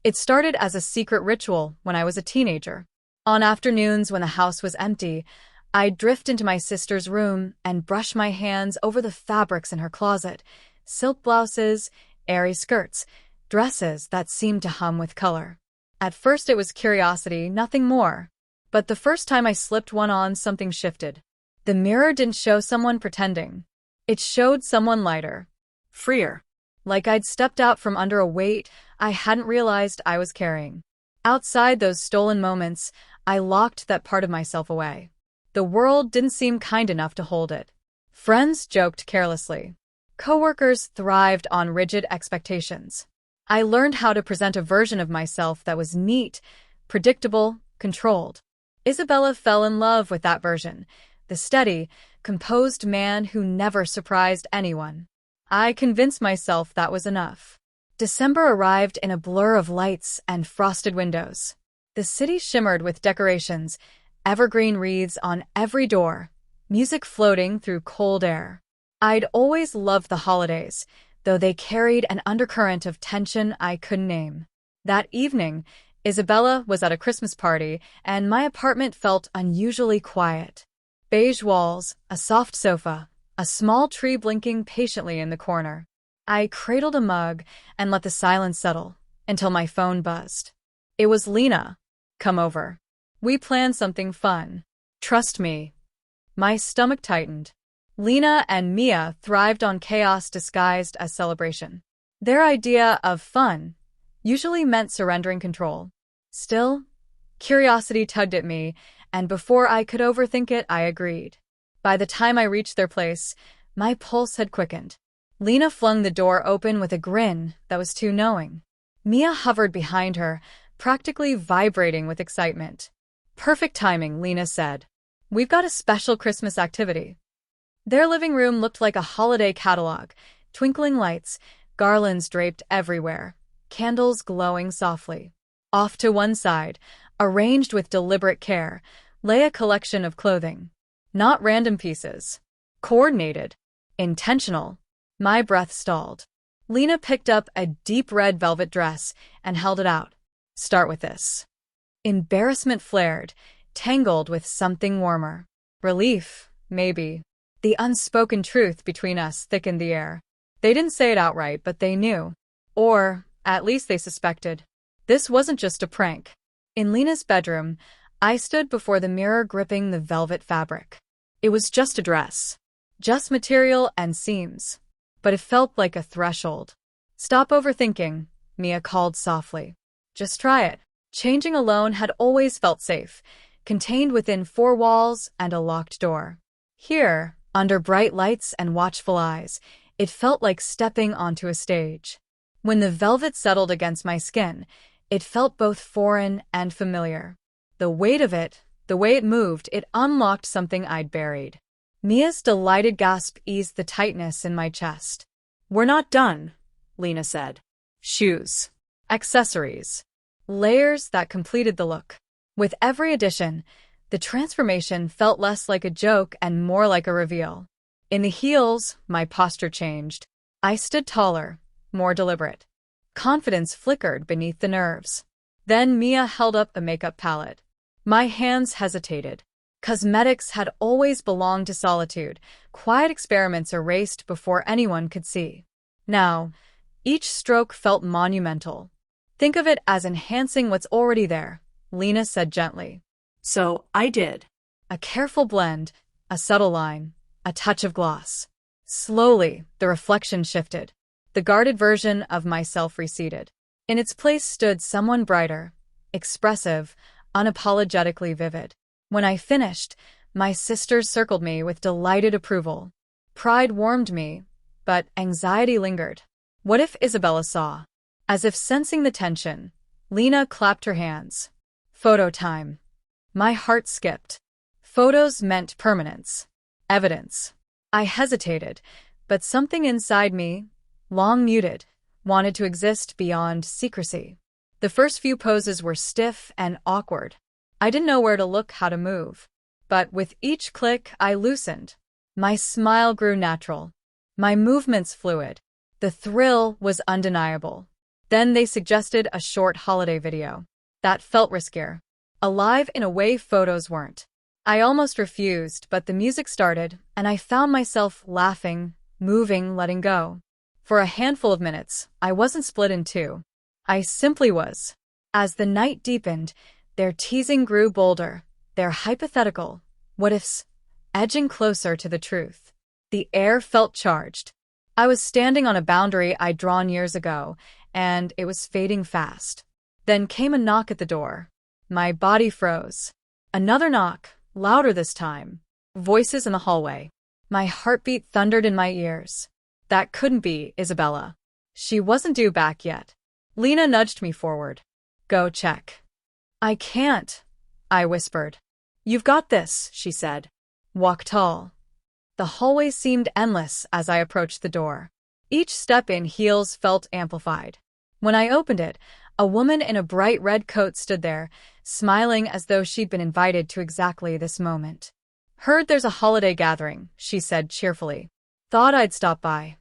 It started as a secret ritual when I was a teenager. On afternoons when the house was empty, I'd drift into my sister's room and brush my hands over the fabrics in her closet. Silk blouses, airy skirts, dresses that seemed to hum with color. At first it was curiosity, nothing more. But the first time I slipped one on, something shifted. The mirror didn't show someone pretending. It showed someone lighter, freer. Like I'd stepped out from under a weight I hadn't realized I was carrying. Outside those stolen moments, I locked that part of myself away. The world didn't seem kind enough to hold it. Friends joked carelessly. Coworkers thrived on rigid expectations. I learned how to present a version of myself that was neat, predictable, controlled. Isabella fell in love with that version, the steady, composed man who never surprised anyone. I convinced myself that was enough. December arrived in a blur of lights and frosted windows. The city shimmered with decorations, evergreen wreaths on every door, music floating through cold air. I'd always loved the holidays, though they carried an undercurrent of tension I couldn't name. That evening, Isabella was at a Christmas party, and my apartment felt unusually quiet. Beige walls, a soft sofa, a small tree blinking patiently in the corner. I cradled a mug and let the silence settle until my phone buzzed. It was Lena. Come over. We planned something fun. Trust me. My stomach tightened. Lena and Mia thrived on chaos disguised as celebration. Their idea of fun usually meant surrendering control. Still, curiosity tugged at me, and before I could overthink it, I agreed. By the time I reached their place, my pulse had quickened. Lena flung the door open with a grin that was too knowing. Mia hovered behind her, practically vibrating with excitement. Perfect timing, Lena said. We've got a special Christmas activity. Their living room looked like a holiday catalog, twinkling lights, garlands draped everywhere, candles glowing softly. Off to one side, arranged with deliberate care, lay a collection of clothing. Not random pieces. Coordinated. Intentional. My breath stalled. Lena picked up a deep red velvet dress and held it out. Start with this. Embarrassment flared, tangled with something warmer. Relief, maybe. The unspoken truth between us thickened the air. They didn't say it outright, but they knew. Or, at least they suspected. This wasn't just a prank. In Lena's bedroom, I stood before the mirror gripping the velvet fabric. It was just a dress. Just material and seams. But it felt like a threshold. Stop overthinking, Mia called softly. Just try it. Changing alone had always felt safe, contained within four walls and a locked door. Here, under bright lights and watchful eyes, it felt like stepping onto a stage. When the velvet settled against my skin, it felt both foreign and familiar. The weight of it, the way it moved, it unlocked something I'd buried. Mia's delighted gasp eased the tightness in my chest. We're not done, Lena said. Shoes. Accessories. Layers that completed the look. With every addition, the transformation felt less like a joke and more like a reveal. In the heels, my posture changed. I stood taller, more deliberate. Confidence flickered beneath the nerves. Then Mia held up a makeup palette. My hands hesitated. Cosmetics had always belonged to solitude, quiet experiments erased before anyone could see. Now, each stroke felt monumental. Think of it as enhancing what's already there, Lena said gently. So I did. A careful blend, a subtle line, a touch of gloss. Slowly, the reflection shifted. The guarded version of myself receded. In its place stood someone brighter, expressive, unapologetically vivid. When I finished, my sisters circled me with delighted approval. Pride warmed me, but anxiety lingered. What if Isabella saw? As if sensing the tension, Lena clapped her hands. Photo time. My heart skipped. Photos meant permanence. Evidence. I hesitated, but something inside me, long muted, wanted to exist beyond secrecy. The first few poses were stiff and awkward. I didn't know where to look, how to move. But with each click, I loosened. My smile grew natural. My movements fluid. The thrill was undeniable. Then they suggested a short holiday video. That felt riskier. Alive in a way photos weren't. I almost refused, but the music started, and I found myself laughing, moving, letting go. For a handful of minutes, I wasn't split in two. I simply was. As the night deepened, their teasing grew bolder, their hypothetical what-ifs edging closer to the truth. The air felt charged. I was standing on a boundary I'd drawn years ago, and it was fading fast. Then came a knock at the door. My body froze. Another knock, louder this time. Voices in the hallway. My heartbeat thundered in my ears. That couldn't be Isabella. She wasn't due back yet. Lena nudged me forward. Go check. I can't, I whispered. You've got this, she said. Walk tall. The hallway seemed endless as I approached the door. Each step in heels felt amplified. When I opened it, a woman in a bright red coat stood there, smiling as though she'd been invited to exactly this moment. Heard there's a holiday gathering, she said cheerfully. Thought I'd stop by.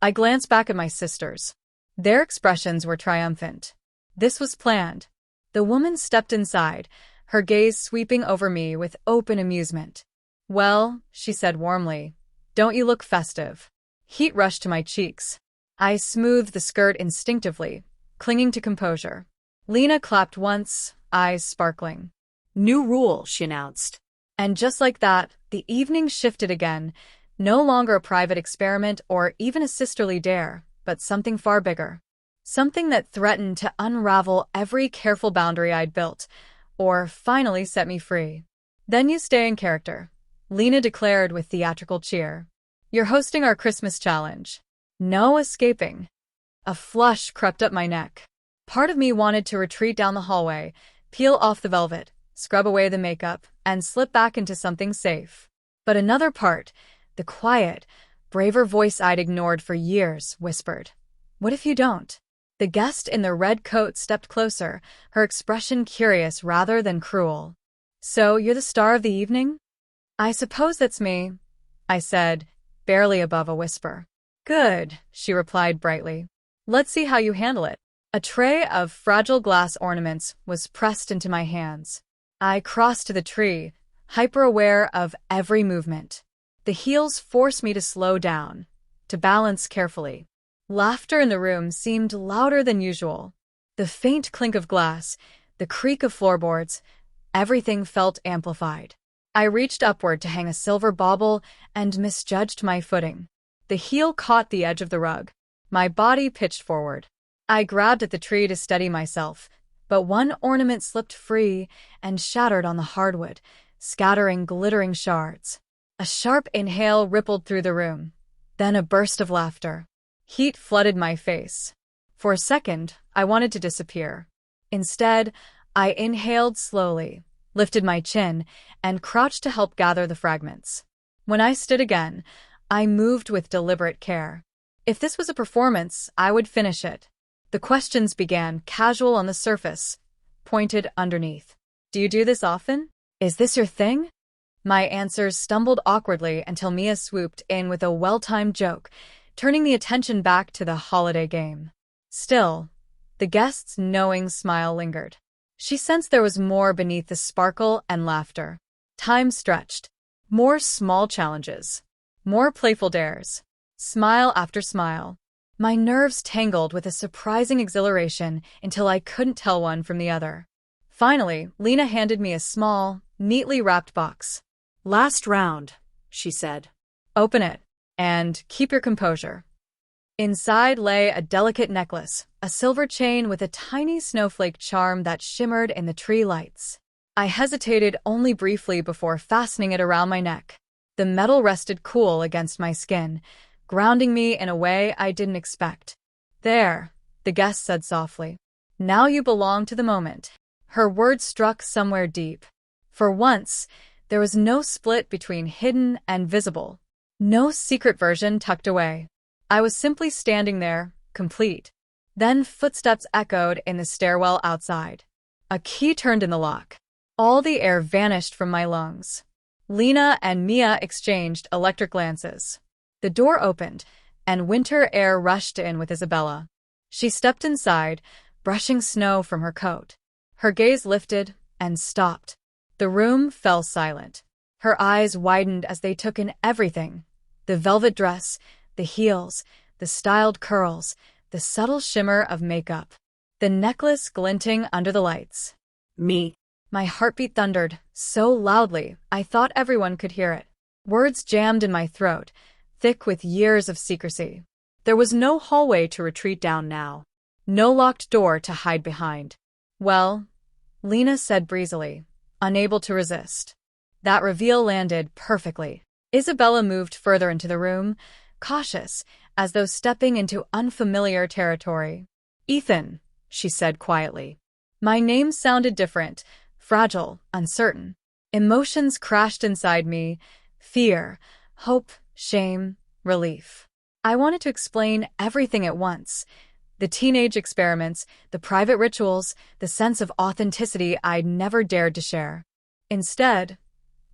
I glanced back at my sisters. Their expressions were triumphant. This was planned. The woman stepped inside, her gaze sweeping over me with open amusement. Well, she said warmly, don't you look festive? Heat rushed to my cheeks. I smoothed the skirt instinctively, clinging to composure. Lena clapped once, eyes sparkling. New rule, she announced. And just like that, the evening shifted again, no longer a private experiment or even a sisterly dare, but something far bigger. Something that threatened to unravel every careful boundary I'd built, or finally set me free. Then you stay in character, Lena declared with theatrical cheer. You're hosting our Christmas challenge. No escaping. A flush crept up my neck. Part of me wanted to retreat down the hallway, peel off the velvet, scrub away the makeup, and slip back into something safe. But another part, the quiet, braver voice I'd ignored for years, whispered, what if you don't? The guest in the red coat stepped closer, her expression curious rather than cruel. So you're the star of the evening? I suppose that's me, I said, barely above a whisper. Good, she replied brightly. Let's see how you handle it. A tray of fragile glass ornaments was pressed into my hands. I crossed to the tree, hyper-aware of every movement. The heels forced me to slow down, to balance carefully. Laughter in the room seemed louder than usual. The faint clink of glass, the creak of floorboards, everything felt amplified. I reached upward to hang a silver bauble and misjudged my footing. The heel caught the edge of the rug. My body pitched forward. I grabbed at the tree to steady myself, but one ornament slipped free and shattered on the hardwood, scattering glittering shards. A sharp inhale rippled through the room, then a burst of laughter. Heat flooded my face. For a second, I wanted to disappear. Instead, I inhaled slowly, lifted my chin, and crouched to help gather the fragments. When I stood again, I moved with deliberate care. If this was a performance, I would finish it. The questions began, casual on the surface, pointed underneath. Do you do this often? Is this your thing? My answers stumbled awkwardly until Mia swooped in with a well-timed joke, turning the attention back to the holiday game. Still, the guest's knowing smile lingered. She sensed there was more beneath the sparkle and laughter. Time stretched. More small challenges. More playful dares. Smile after smile. My nerves tangled with a surprising exhilaration until I couldn't tell one from the other. Finally, Lena handed me a small, neatly wrapped box. Last round, she said. Open it, and keep your composure. Inside lay a delicate necklace, a silver chain with a tiny snowflake charm that shimmered in the tree lights. I hesitated only briefly before fastening it around my neck. The metal rested cool against my skin, grounding me in a way I didn't expect. There, the guest said softly. Now you belong to the moment. Her words struck somewhere deep. For once, there was no split between hidden and visible. No secret version tucked away. I was simply standing there, complete. Then footsteps echoed in the stairwell outside. A key turned in the lock. All the air vanished from my lungs. Lena and Mia exchanged electric glances. The door opened, and winter air rushed in with Isabella. She stepped inside, brushing snow from her coat. Her gaze lifted and stopped. The room fell silent. Her eyes widened as they took in everything: the velvet dress, the heels, the styled curls, the subtle shimmer of makeup, the necklace glinting under the lights. Me. My heartbeat thundered, so loudly I thought everyone could hear it. Words jammed in my throat, thick with years of secrecy. There was no hallway to retreat down now. No locked door to hide behind. "Well," Lena said breezily, unable to resist. That reveal landed perfectly. Isabella moved further into the room, cautious, as though stepping into unfamiliar territory. "Ethan," she said quietly. My name sounded different, fragile, uncertain. Emotions crashed inside me: fear, hope, shame, relief. I wanted to explain everything at once: the teenage experiments, the private rituals, the sense of authenticity I'd never dared to share. Instead,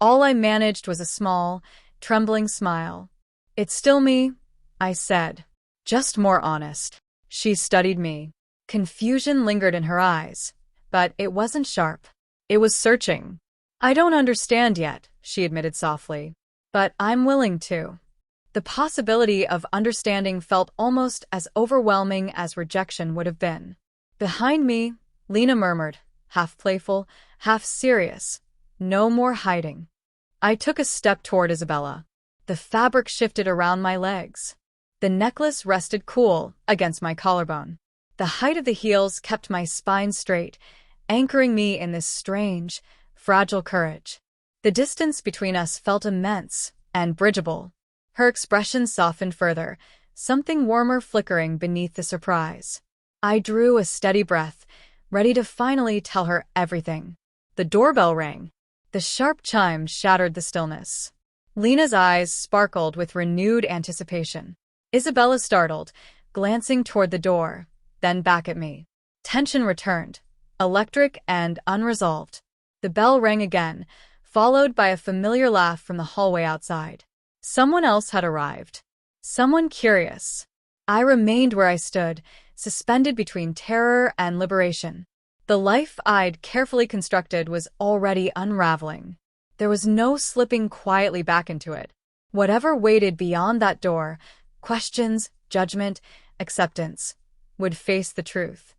all I managed was a small, trembling smile. "It's still me," I said. "Just more honest." She studied me. Confusion lingered in her eyes, but it wasn't sharp. It was searching. "I don't understand yet," she admitted softly, "but I'm willing to." The possibility of understanding felt almost as overwhelming as rejection would have been. Behind me, Lena murmured, half playful, half serious, "No more hiding." I took a step toward Isabella. The fabric shifted around my legs. The necklace rested cool against my collarbone. The height of the heels kept my spine straight, anchoring me in this strange, fragile courage. The distance between us felt immense and bridgeable. Her expression softened further, something warmer flickering beneath the surprise. I drew a steady breath, ready to finally tell her everything. The doorbell rang. The sharp chime shattered the stillness. Lena's eyes sparkled with renewed anticipation. Isabella startled, glancing toward the door, then back at me. Tension returned, electric and unresolved. The bell rang again, followed by a familiar laugh from the hallway outside. Someone else had arrived. Someone curious. I remained where I stood, suspended between terror and liberation. The life I'd carefully constructed was already unraveling. There was no slipping quietly back into it. Whatever waited beyond that door, questions, judgment, acceptance, would face the truth.